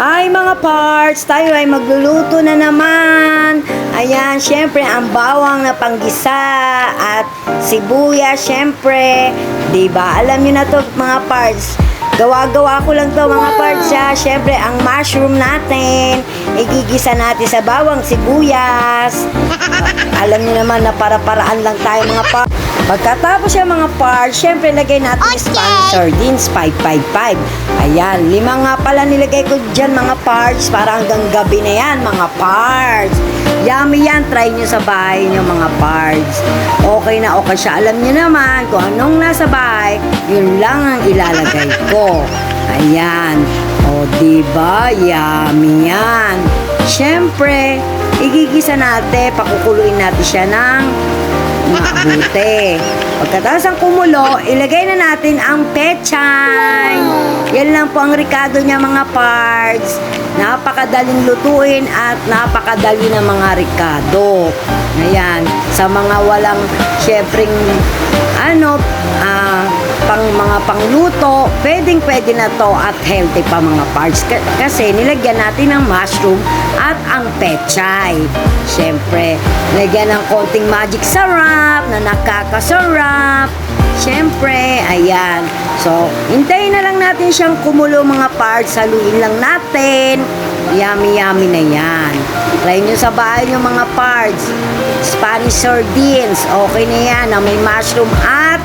Hi mga parts, tayo ay magluluto na naman. Ayan, syempre ang bawang na panggisa at sibuyas, syempre. Diba? Alam nyo na to mga parts. Gawa-gawa ko lang to mga parts ha. Syempre ang mushroom natin, igigisa natin sa bawang sibuyas. Alam nyo naman na para-paraan lang tayo mga parts. Pagkatapos yung mga parts, syempre lagay natin yung Spanish sardines, 555. Ayan, 5 nga pala nilagay ko dyan mga parts para hanggang gabi na yan mga parts. Yummy yan, try nyo sa bahay nyo mga parts. Okay na okay siya. Alam nyo naman kung anong nasa bahay, yun lang ang ilalagay ko. Ayan. O, diba? Yummy yan. Syempre, igigisa natin, pakukuluin natin siya ng mabuti. Pagkatapos ang kumulo, ilagay na natin ang pechay. Yan lang po ang ricado niya mga parts. Napakadaling lutuin at napakadali ng mga ricado. Ayan, sa mga walang syempreng mga pangluto, pwedeng-pwede na to at healthy pa mga parts. Kasi nilagyan natin ng mushroom at ang pechay. Siyempre, nilagyan ng konting magic sarap na nakakasarap. Siyempre, ayan. So, hintayin na lang natin siyang kumulo mga parts. Haluin lang natin. Yummy-yummy na yan. Try nyo sa bahay nyo mga parts. Spanish sardines. Okay na yan. Na may mushroom at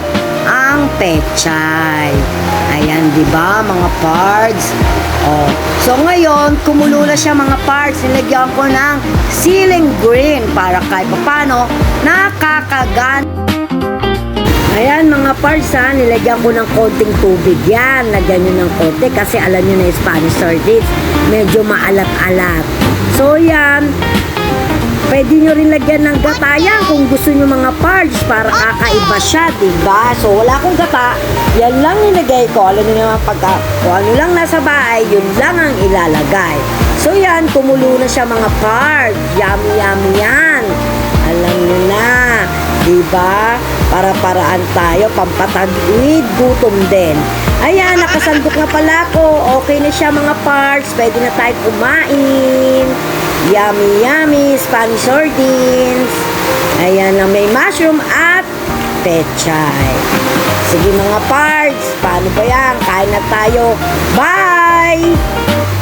ang pechay. Ayan, di ba mga parts? Oh. So ngayon, kumulo na siya mga parts. Nilagyan ko ng ceiling green para kahit paano nakakagan. Ayan mga parts ha, nilagyan ko ng konting tubig yan. Lagyan nyo ng konti kasi alam nyo na yung Spanish sardines. Medyo maalat-alat. So yan, pwede nyo rin lagyan ng gata yan kung gusto nyo mga parts para kakaiba siya, diba? So, wala akong gata. Yan lang nilagay ko. Alam nyo naman kung ano lang nasa bahay, yun lang ang ilalagay. So, yan, kumulo na siya mga parts. Yummy-yummy yan. Alam nyo na. Diba? Para-paraan tayo, pampatagwid, gutom din. Ayan, nakasandok na pala ako. Okay na siya mga parts. Pwede na tayo kumain. Yummy, yummy, Spanish sardines. Ayan na may mushroom at pechay. Sige mga parts, paano ba yan? Kain na tayo. Bye!